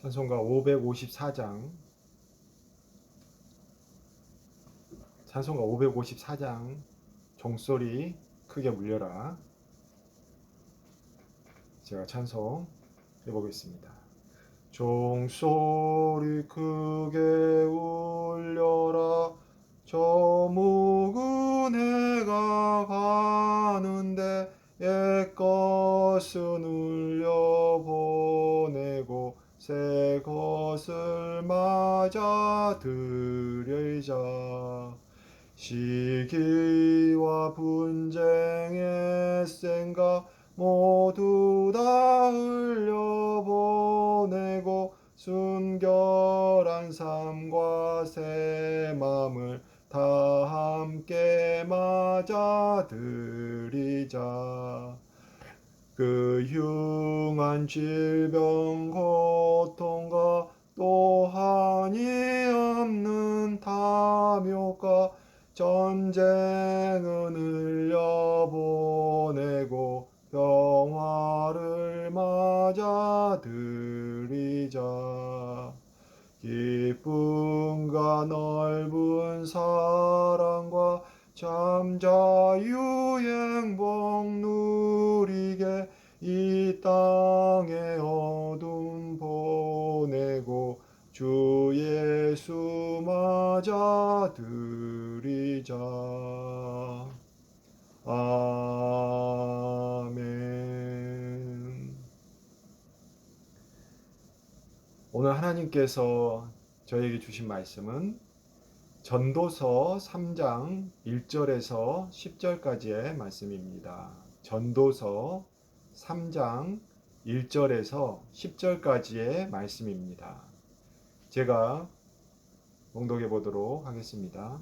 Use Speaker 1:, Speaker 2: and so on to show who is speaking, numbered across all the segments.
Speaker 1: 찬송가 554장, 찬송가 554장, 종소리 크게 울려라. 제가 찬송 해보겠습니다. 종소리 크게 울려라. 저 묵은 해가 가는데 옛것은 울려보내고 새 것을 맞아 들여자. 시기와 분쟁의 쌩가 모두 다 흘려보내고 순결한 삶과 새 마음을 다 함께 맞아들이자. 그 흉한 질병 고통과 또 한이 없는 탐욕과 전쟁은 흘려보내고 평화를 맞아들이자. 기쁨과 넓은 사랑과 참 자유 행복 누리게 이 땅의 어둠 보내고 주 예수 맞아들이자. 아멘. 오늘 하나님께서 저에게 주신 말씀은 전도서 3장 1절에서 10절까지의 말씀입니다. 전도서 3장 1절에서 10절까지의 말씀입니다. 제가 봉독해 보도록 하겠습니다.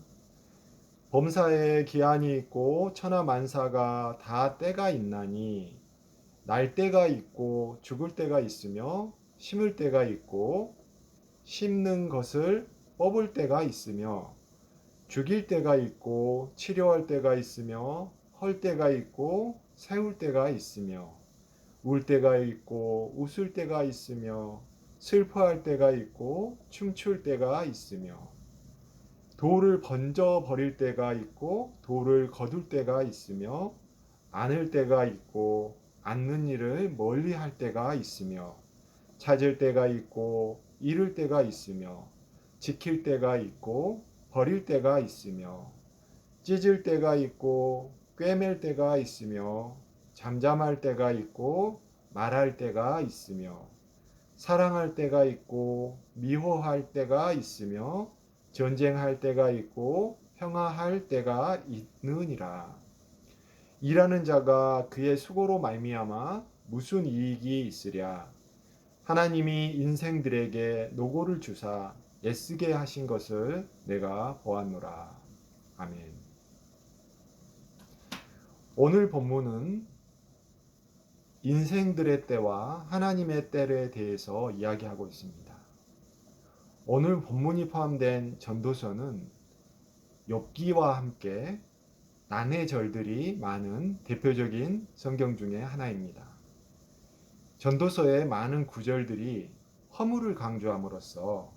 Speaker 1: 범사에 기한이 있고 천하만사가 다 때가 있나니 날 때가 있고 죽을 때가 있으며 심을 때가 있고 심는 것을 뽑을 때가 있으며 죽일 때가 있고 치료할 때가 있으며 헐 때가 있고 세울 때가 있으며 울 때가 있고 웃을 때가 있으며 슬퍼할 때가 있고 춤출 때가 있으며 돌을 번져 버릴 때가 있고 돌을 거둘 때가 있으며 안을 때가 있고 앉는 일을 멀리 할 때가 있으며 찾을 때가 있고 잃을 때가 있으며 지킬 때가 있고 버릴 때가 있으며 찢을 때가 있고 꿰맬 때가 있으며 잠잠할 때가 있고 말할 때가 있으며 사랑할 때가 있고 미워할 때가 있으며 전쟁할 때가 있고 평화할 때가 있느니라. 일하는 자가 그의 수고로 말미암아 무슨 이익이 있으랴. 하나님이 인생들에게 노고를 주사 애쓰게 하신 것을 내가 보았노라. 아멘. 오늘 본문은 인생들의 때와 하나님의 때에 대해서 이야기하고 있습니다. 오늘 본문이 포함된 전도서는 욥기와 함께 난의 절들이 많은 대표적인 성경 중에 하나입니다. 전도서의 많은 구절들이 허물을 강조함으로써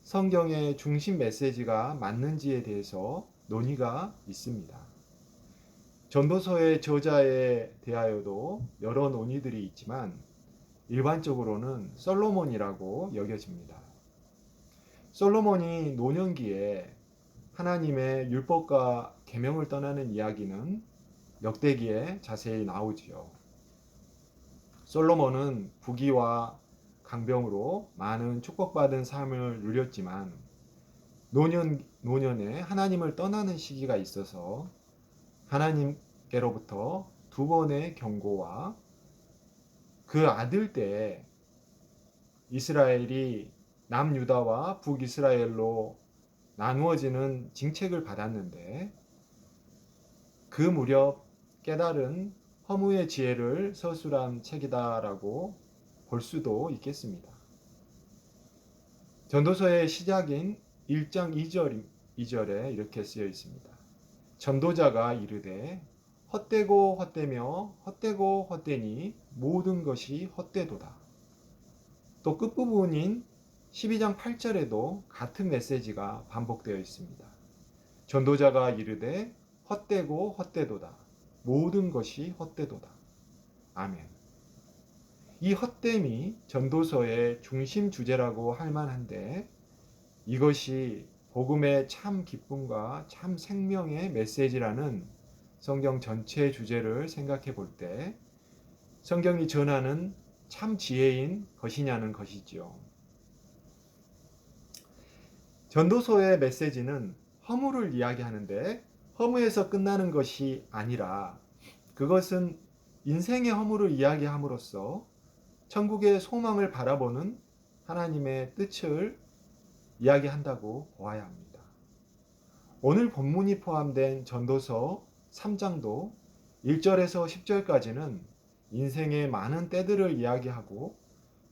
Speaker 1: 성경의 중심 메시지가 맞는지에 대해서 논의가 있습니다. 전도서의 저자에 대하여도 여러 논의들이 있지만 일반적으로는 솔로몬이라고 여겨집니다. 솔로몬이 노년기에 하나님의 율법과 계명을 떠나는 이야기는 역대기에 자세히 나오지요. 솔로몬은 부귀와 강병으로 많은 축복받은 삶을 누렸지만 노년에 하나님을 떠나는 시기가 있어서 하나님께로부터 두 번의 경고와 그 아들 때에 이스라엘이 남유다와 북이스라엘로 나누어지는 징책을 받았는데 그 무렵 깨달은 허무의 지혜를 서술한 책이다라고 볼 수도 있겠습니다. 전도서의 시작인 1장 2절에 이렇게 쓰여 있습니다. 전도자가 이르되 헛되고 헛되며 헛되고 헛되니 모든 것이 헛되도다. 또 끝부분인 12장 8절에도 같은 메시지가 반복되어 있습니다. 전도자가 이르되 헛되고 헛되도다. 모든 것이 헛되도다. 아멘. 이 헛됨이 전도서의 중심 주제라고 할 만한데 이것이 복음의 참 기쁨과 참 생명의 메시지라는 성경 전체 주제를 생각해 볼 때 성경이 전하는 참 지혜인 것이냐는 것이지요. 전도서의 메시지는 허무를 이야기하는데 허무에서 끝나는 것이 아니라 그것은 인생의 허무를 이야기함으로써 천국의 소망을 바라보는 하나님의 뜻을 이야기한다고 보아야 합니다. 오늘 본문이 포함된 전도서 3장도 1절에서 10절까지는 인생의 많은 때들을 이야기하고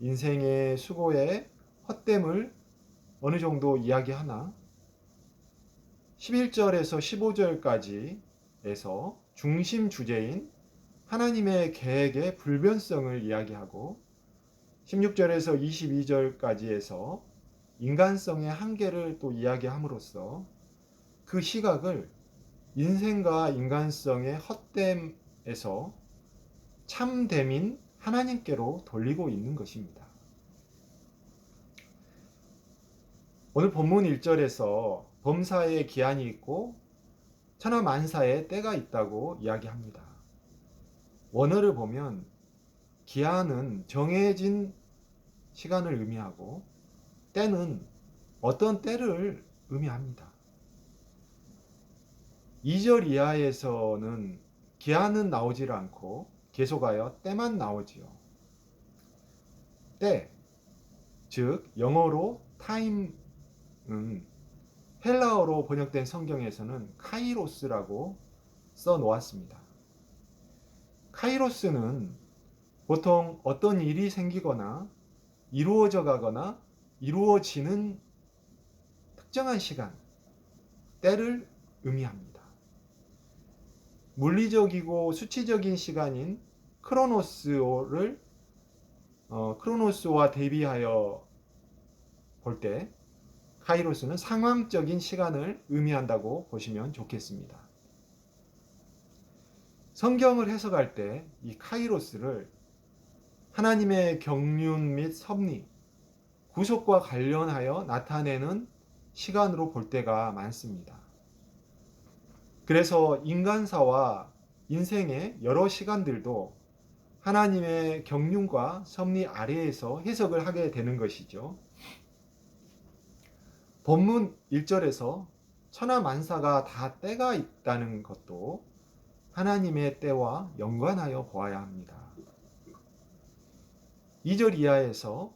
Speaker 1: 인생의 수고의 헛됨을 어느 정도 이야기하나 11절에서 15절까지에서 중심 주제인 하나님의 계획의 불변성을 이야기하고 16절에서 22절까지에서 인간성의 한계를 또 이야기함으로써 그 시각을 인생과 인간성의 헛됨에서 참됨인 하나님께로 돌리고 있는 것입니다. 오늘 본문 1절에서 범사에 기한이 있고 천하만사에 때가 있다고 이야기합니다. 원어를 보면 기한은 정해진 시간을 의미하고 때는 어떤 때를 의미합니다. 2절 이하에서는 기한은 나오질 않고 계속하여 때만 나오지요. 때, 즉 영어로 타임은 헬라어로 번역된 성경에서는 카이로스라고 써 놓았습니다. 카이로스는 보통 어떤 일이 생기거나 이루어져 가거나 이루어지는 특정한 시간, 때를 의미합니다. 물리적이고 수치적인 시간인 크로노스와 대비하여 볼 때 카이로스는 상황적인 시간을 의미한다고 보시면 좋겠습니다. 성경을 해석할 때 이 카이로스를 하나님의 경륜 및 섭리, 구속과 관련하여 나타내는 시간으로 볼 때가 많습니다. 그래서 인간사와 인생의 여러 시간들도 하나님의 경륜과 섭리 아래에서 해석을 하게 되는 것이죠. 본문 1절에서 천하만사가 다 때가 있다는 것도 하나님의 때와 연관하여 보아야 합니다. 2절 이하에서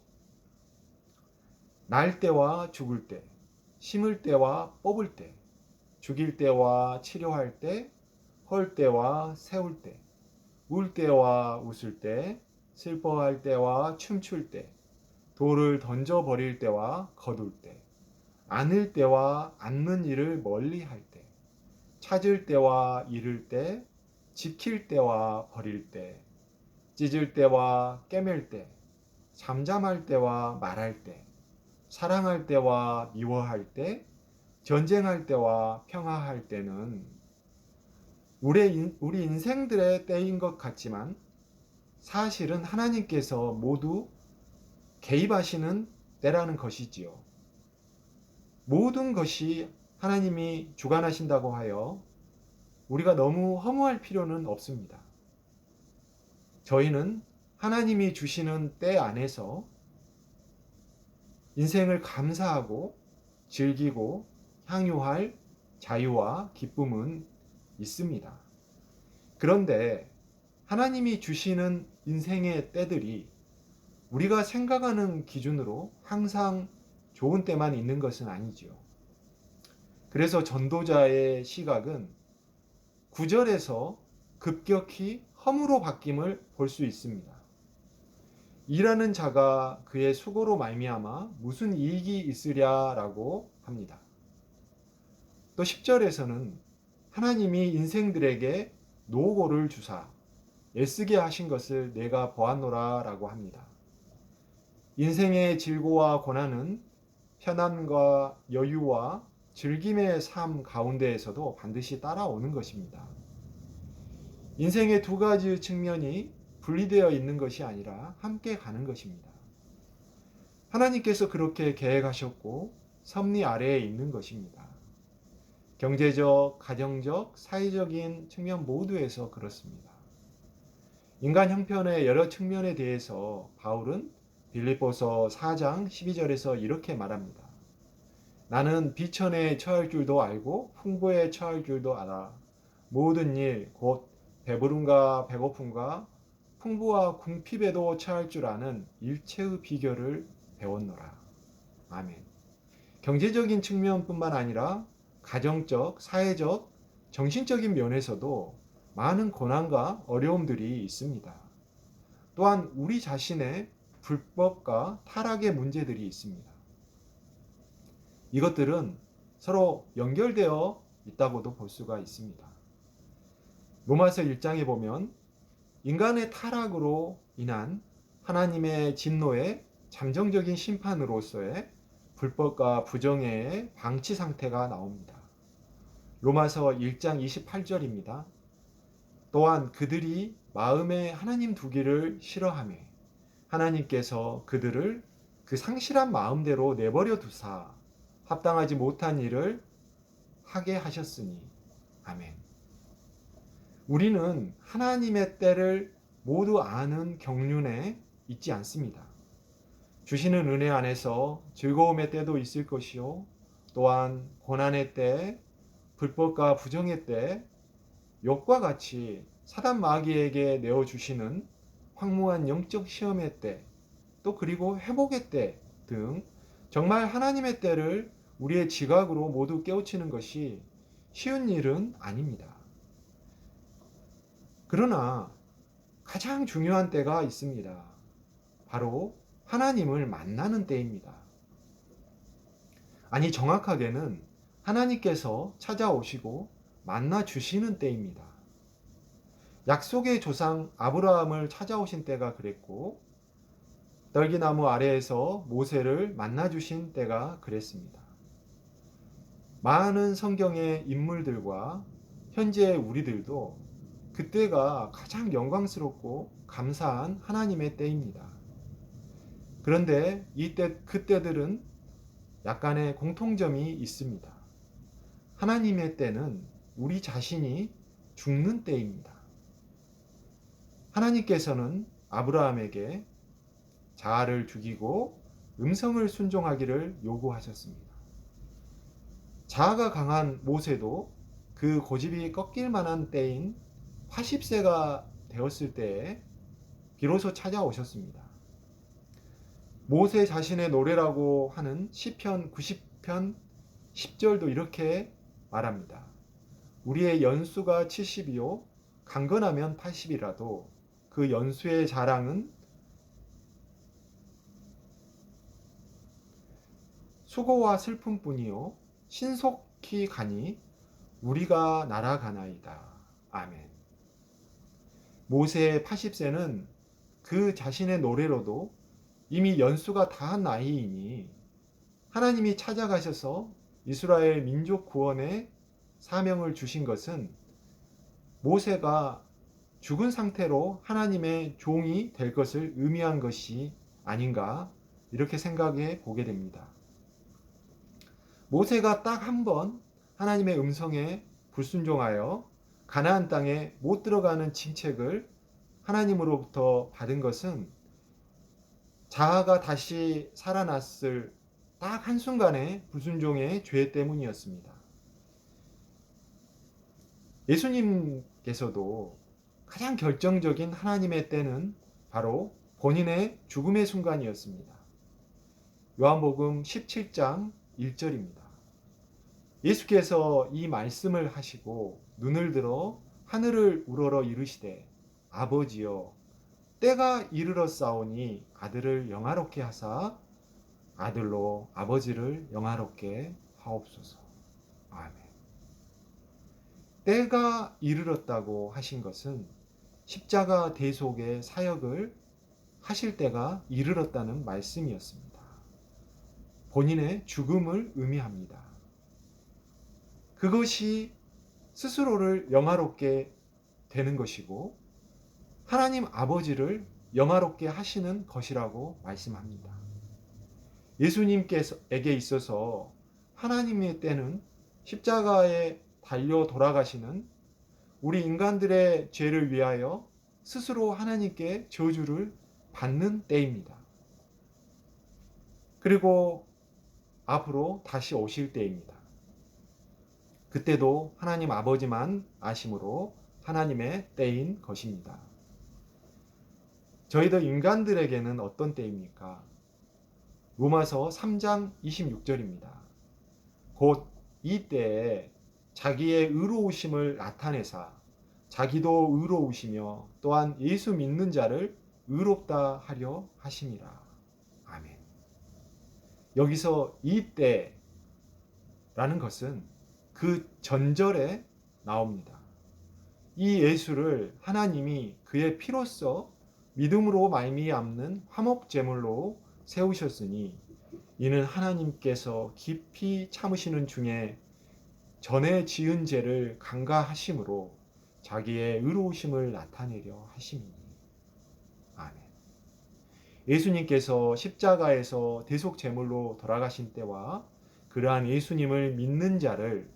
Speaker 1: 날 때와 죽을 때, 심을 때와 뽑을 때, 죽일 때와 치료할 때, 헐 때와 세울 때, 울 때와 웃을 때, 슬퍼할 때와 춤출 때, 돌을 던져버릴 때와 거둘 때, 안을 때와 않는 일을 멀리할 때, 찾을 때와 잃을 때, 지킬 때와 버릴 때, 찢을 때와 꿰맬 때, 잠잠할 때와 말할 때, 사랑할 때와 미워할 때, 전쟁할 때와 평화할 때는 우리 인생들의 때인 것 같지만 사실은 하나님께서 모두 개입하시는 때라는 것이지요. 모든 것이 하나님이 주관하신다고 하여 우리가 너무 허무할 필요는 없습니다. 저희는 하나님이 주시는 때 안에서 인생을 감사하고 즐기고 향유할 자유와 기쁨은 있습니다. 그런데 하나님이 주시는 인생의 때들이 우리가 생각하는 기준으로 항상 좋은 때만 있는 것은 아니지요. 그래서 전도자의 시각은 9절에서 급격히 허무로 바뀜을 볼 수 있습니다. 일하는 자가 그의 수고로 말미암아 무슨 이익이 있으랴라고 합니다. 또 10절에서는 하나님이 인생들에게 노고를 주사 애쓰게 하신 것을 내가 보았노라라고 합니다. 인생의 질고와 고난은 편안과 여유와 즐김의 삶 가운데에서도 반드시 따라오는 것입니다. 인생의 두 가지 측면이 분리되어 있는 것이 아니라 함께 가는 것입니다. 하나님께서 그렇게 계획하셨고 섭리 아래에 있는 것입니다. 경제적, 가정적, 사회적인 측면 모두에서 그렇습니다. 인간 형편의 여러 측면에 대해서 바울은 빌립보서 4장 12절에서 이렇게 말합니다. 나는 비천에 처할 줄도 알고 풍부에 처할 줄도 알아. 모든 일, 곧 배부름과 배고픔과 풍부와 궁핍에도 처할 줄 아는 일체의 비결을 배웠노라. 아멘. 경제적인 측면뿐만 아니라 가정적, 사회적, 정신적인 면에서도 많은 고난과 어려움들이 있습니다. 또한 우리 자신의 불법과 타락의 문제들이 있습니다. 이것들은 서로 연결되어 있다고도 볼 수가 있습니다. 로마서 1장에 보면 인간의 타락으로 인한 하나님의 진노의 잠정적인 심판으로서의 불법과 부정의 방치 상태가 나옵니다. 로마서 1장 28절입니다. 또한 그들이 마음에 하나님 두기를 싫어하며 하나님께서 그들을 그 상실한 마음대로 내버려 두사 합당하지 못한 일을 하게 하셨으니. 아멘. 우리는 하나님의 때를 모두 아는 경륜에 있지 않습니다. 주시는 은혜 안에서 즐거움의 때도 있을 것이요, 또한 고난의 때, 불법과 부정의 때, 욕과 같이 사단 마귀에게 내어주시는 황무한 영적 시험의 때, 또 그리고 회복의 때 등 정말 하나님의 때를 우리의 지각으로 모두 깨우치는 것이 쉬운 일은 아닙니다. 그러나 가장 중요한 때가 있습니다. 바로 하나님을 만나는 때입니다. 아니, 정확하게는 하나님께서 찾아오시고 만나 주시는 때입니다. 약속의 조상 아브라함을 찾아오신 때가 그랬고, 떨기나무 아래에서 모세를 만나 주신 때가 그랬습니다. 많은 성경의 인물들과 현재의 우리들도 그때가 가장 영광스럽고 감사한 하나님의 때입니다. 그런데 그때들은 약간의 공통점이 있습니다. 하나님의 때는 우리 자신이 죽는 때입니다. 하나님께서는 아브라함에게 자아를 죽이고 음성을 순종하기를 요구하셨습니다. 자아가 강한 모세도 그 고집이 꺾일 만한 때인 80세가 되었을 때에 비로소 찾아오셨습니다. 모세 자신의 노래라고 하는 시편 90편 10절도 이렇게 말합니다. 우리의 연수가 70이요 강건하면 80이라도 그 연수의 자랑은 수고와 슬픔뿐이요 신속히 가니 우리가 날아가나이다. 아멘. 모세의 80세는 그 자신의 노래로도 이미 연수가 다한 나이이니 하나님이 찾아가셔서 이스라엘 민족 구원의 사명을 주신 것은 모세가 죽은 상태로 하나님의 종이 될 것을 의미한 것이 아닌가, 이렇게 생각해 보게 됩니다. 모세가 딱 한 번 하나님의 음성에 불순종하여 가나안 땅에 못 들어가는 징책을 하나님으로부터 받은 것은 자아가 다시 살아났을 딱 한순간의 불순종의 죄 때문이었습니다. 예수님께서도 가장 결정적인 하나님의 때는 바로 본인의 죽음의 순간이었습니다. 요한복음 17장 1절입니다. 예수께서 이 말씀을 하시고 눈을 들어 하늘을 우러러 이르시되 아버지여 때가 이르렀사오니 아들을 영화롭게 하사 아들로 아버지를 영화롭게 하옵소서. 아멘. 때가 이르렀다고 하신 것은 십자가 대속의 사역을 하실 때가 이르렀다는 말씀이었습니다. 본인의 죽음을 의미합니다. 그것이 스스로를 영화롭게 되는 것이고 하나님 아버지를 영화롭게 하시는 것이라고 말씀합니다. 예수님께에게 있어서 하나님의 때는 십자가에 달려 돌아가시는 우리 인간들의 죄를 위하여 스스로 하나님께 저주를 받는 때입니다. 그리고 앞으로 다시 오실 때입니다. 그때도 하나님 아버지만 아심으로 하나님의 때인 것입니다. 저희들 인간들에게는 어떤 때입니까? 로마서 3장 26절입니다. 곧 이 때에 자기의 의로우심을 나타내사 자기도 의로우시며 또한 예수 믿는 자를 의롭다 하려 하심이라. 아멘. 여기서 이 때라는 것은 그 전절에 나옵니다. 이 예수를 하나님이 그의 피로써 믿음으로 말미암는 화목제물로 세우셨으니 이는 하나님께서 깊이 참으시는 중에 전에 지은 죄를 간과하심으로 자기의 의로우심을 나타내려 하심이니. 아멘. 예수님께서 십자가에서 대속제물로 돌아가신 때와 그러한 예수님을 믿는 자를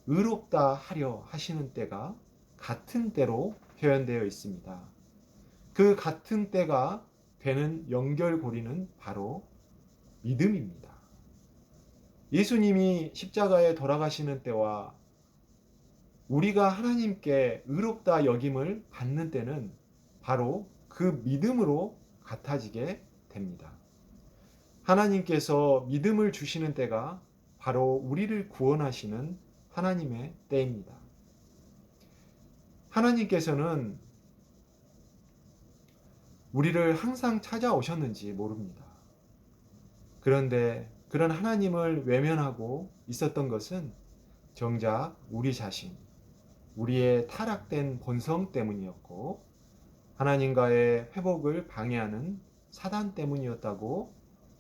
Speaker 1: 의롭다 하려 하시는 때가 같은 때로 표현되어 있습니다. 그 같은 때가 되는 연결고리는 바로 믿음입니다. 예수님이 십자가에 돌아가시는 때와 우리가 하나님께 의롭다 여김을 받는 때는 바로 그 믿음으로 같아지게 됩니다. 하나님께서 믿음을 주시는 때가 바로 우리를 구원하시는 하나님의 때입니다. 하나님께서는 우리를 항상 찾아오셨는지 모릅니다. 그런데 그런 하나님을 외면하고 있었던 것은 정작 우리 자신, 우리의 타락된 본성 때문이었고 하나님과의 회복을 방해하는 사단 때문이었다고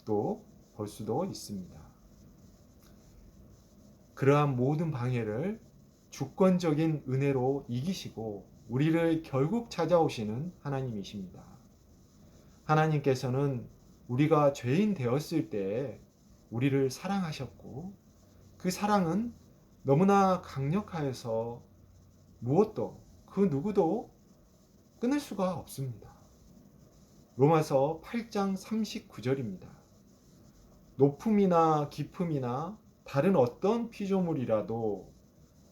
Speaker 1: 또 볼 수도 있습니다. 그러한 모든 방해를 주권적인 은혜로 이기시고 우리를 결국 찾아오시는 하나님이십니다. 하나님께서는 우리가 죄인 되었을 때 우리를 사랑하셨고 그 사랑은 너무나 강력하여서 무엇도 그 누구도 끊을 수가 없습니다. 로마서 8장 39절입니다. 높음이나 깊음이나 다른 어떤 피조물이라도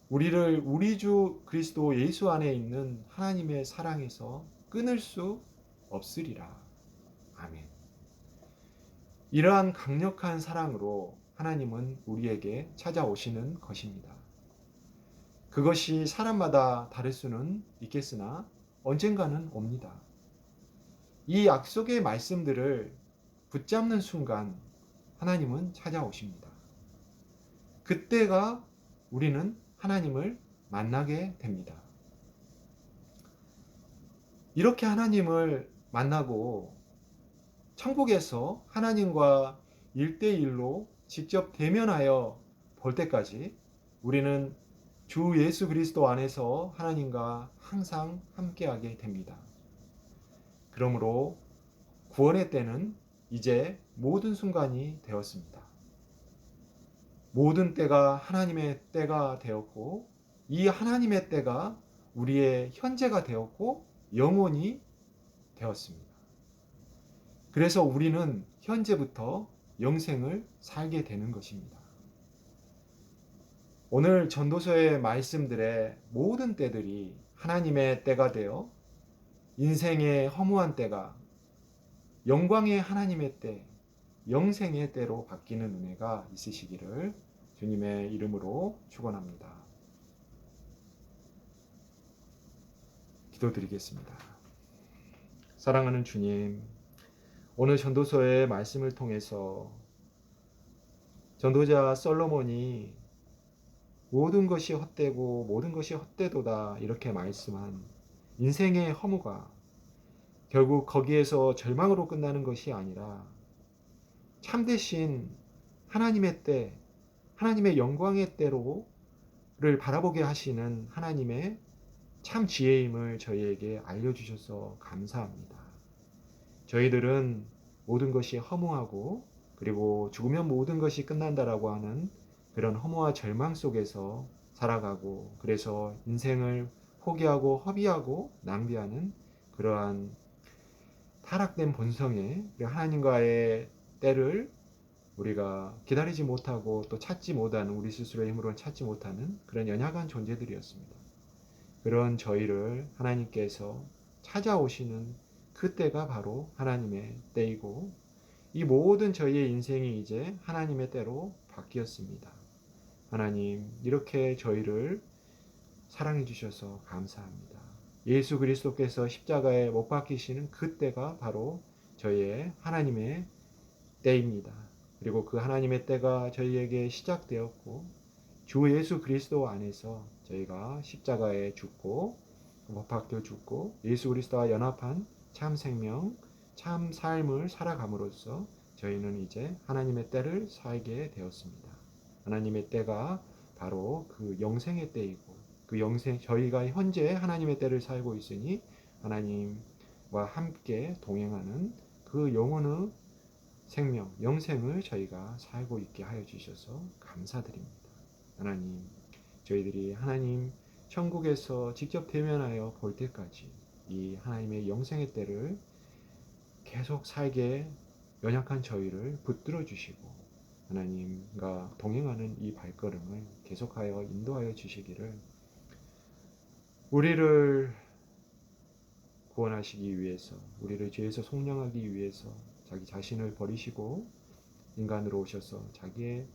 Speaker 1: 우리를 우리 주 그리스도 예수 안에 있는 하나님의 사랑에서 끊을 수 없으리라. 아멘. 이러한 강력한 사랑으로 하나님은 우리에게 찾아오시는 것입니다. 그것이 사람마다 다를 수는 있겠으나 언젠가는 옵니다. 이 약속의 말씀들을 붙잡는 순간 하나님은 찾아오십니다. 그때가 우리는 하나님을 만나게 됩니다. 이렇게 하나님을 만나고 천국에서 하나님과 1대1로 직접 대면하여 볼 때까지 우리는 주 예수 그리스도 안에서 하나님과 항상 함께하게 됩니다. 그러므로 구원의 때는 이제 모든 순간이 되었습니다. 모든 때가 하나님의 때가 되었고 이 하나님의 때가 우리의 현재가 되었고 영원히 되었습니다. 그래서 우리는 현재부터 영생을 살게 되는 것입니다. 오늘 전도서의 말씀들의 모든 때들이 하나님의 때가 되어 인생의 허무한 때가 영광의 하나님의 때, 영생의 때로 바뀌는 은혜가 있으시기를 주님의 이름으로 축원합니다. 기도드리겠습니다. 사랑하는 주님, 오늘 전도서의 말씀을 통해서 전도자 솔로몬이 모든 것이 헛되고 모든 것이 헛되도다 이렇게 말씀한 인생의 허무가 결국 거기에서 절망으로 끝나는 것이 아니라 참되신 하나님의 때, 하나님의 영광의 때로를 바라보게 하시는 하나님의 참 지혜임을 저희에게 알려주셔서 감사합니다. 저희들은 모든 것이 허무하고 그리고 죽으면 모든 것이 끝난다라고 하는 그런 허무와 절망 속에서 살아가고, 그래서 인생을 포기하고 허비하고 낭비하는 그러한 타락된 본성에 하나님과의 때를 우리가 기다리지 못하고 또 찾지 못하는, 우리 스스로의 힘으로는 찾지 못하는 그런 연약한 존재들이었습니다. 그런 저희를 하나님께서 찾아오시는 그때가 바로 하나님의 때이고, 이 모든 저희의 인생이 이제 하나님의 때로 바뀌었습니다. 하나님, 이렇게 저희를 사랑해 주셔서 감사합니다. 예수 그리스도께서 십자가에 못 박히시는 그때가 바로 저희의 하나님의 때입니다. 그리고 그 하나님의 때가 저희에게 시작되었고, 주 예수 그리스도 안에서 저희가 십자가에 죽고 못 박혀 죽고 예수 그리스도와 연합한 참 생명, 참 삶을 살아감으로써 저희는 이제 하나님의 때를 살게 되었습니다. 하나님의 때가 바로 그 영생의 때이고, 그 영생, 저희가 현재 하나님의 때를 살고 있으니 하나님과 함께 동행하는 그 영혼의 생명, 영생을 저희가 살고 있게 하여 주셔서 감사드립니다. 하나님, 저희들이 하나님 천국에서 직접 대면하여 볼 때까지 이 하나님의 영생의 때를 계속 살게 연약한 저희를 붙들어 주시고, 하나님과 동행하는 이 발걸음을 계속하여 인도하여 주시기를, 우리를 구원하시기 위해서, 우리를 죄에서 속량하기 위해서 자기 자신을 버리시고 인간으로 오셔서 자기의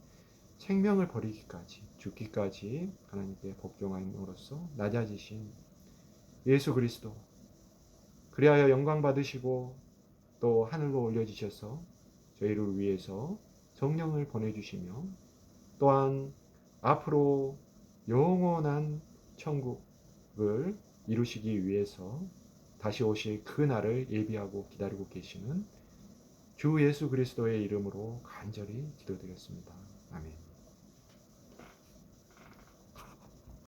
Speaker 1: 생명을 버리기까지, 죽기까지 하나님께 복종함으로써 낮아지신 예수 그리스도, 그리하여 영광 받으시고 또 하늘로 올려지셔서 저희를 위해서 성령을 보내주시며, 또한 앞으로 영원한 천국을 이루시기 위해서 다시 오실 그 날을 예비하고 기다리고 계시는 주 예수 그리스도의 이름으로 간절히 기도드렸습니다. 아멘.